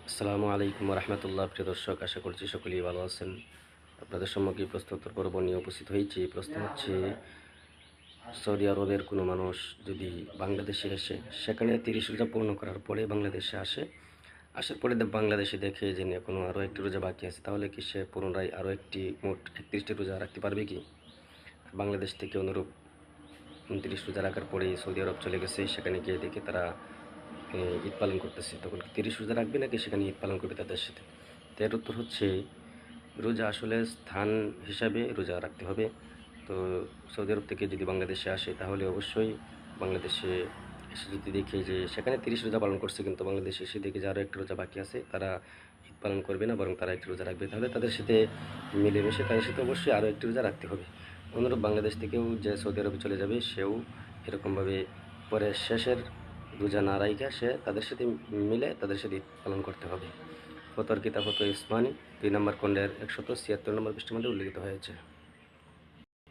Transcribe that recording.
আসসালামু আলাইকুম রহমতুল্লাহ। প্রিয় দর্শক, আশা করছি সকলেই ভালো আছেন। আপনাদের সম্মুখে প্রশ্নোত্তর পর্ব নিয়ে উপস্থিত হয়েছি। প্রশ্ন হচ্ছে, সৌদি আরবের কোনো মানুষ যদি বাংলাদেশে এসে সেখানে 30 রোজা পূর্ণ করার পরে বাংলাদেশে আসার পরে বাংলাদেশে দেখে যে এখনও আরও একটি রোজা বাকি আছে, তাহলে কি সে পুনরায় আরও একটি মোট 31টি রোজা রাখতে পারবে কি? বাংলাদেশ থেকে অনুরূপ 29 রোজা রাখার পরে সৌদি আরব চলে গেছে, সেখানে গিয়ে দেখে তারা ঈদ পালন করতেছে, তখন কি 30 রোজা রাখবে নাকি সেখানে ঈদ পালন করবে তাদের সাথে? তো এর উত্তর হচ্ছে, রোজা আসলে স্থান হিসাবে রোজা রাখতে হবে। তো সৌদি আরব থেকে যদি বাংলাদেশে আসে, তাহলে অবশ্যই বাংলাদেশে এসে যদি দেখে যে সেখানে 30 রোজা পালন করছে, কিন্তু বাংলাদেশে এসে দেখে যে আরও একটা রোজা বাকি আছে, তারা ঈদ পালন করবে না, বরং তারা একটি রোজা রাখবে, তাহলে তাদের সাথে মিলেমিশে তাদের সাথে অবশ্যই আরও একটি রোজা রাখতে হবে। অনুরূপ বাংলাদেশ থেকেও যে সৌদি আরবে চলে যাবে, সেও এরকমভাবে পরে শেষের রোজা না রাইখা সে তাদের সাথে মিলে তাদের সাথে ঈদ পালন করতে হবে। ফতোয়ার কিতাব হতো ইসমানি 2 নম্বর খণ্ডের 176 নম্বর পৃষ্ঠার মধ্যে উল্লেখিত হয়েছে।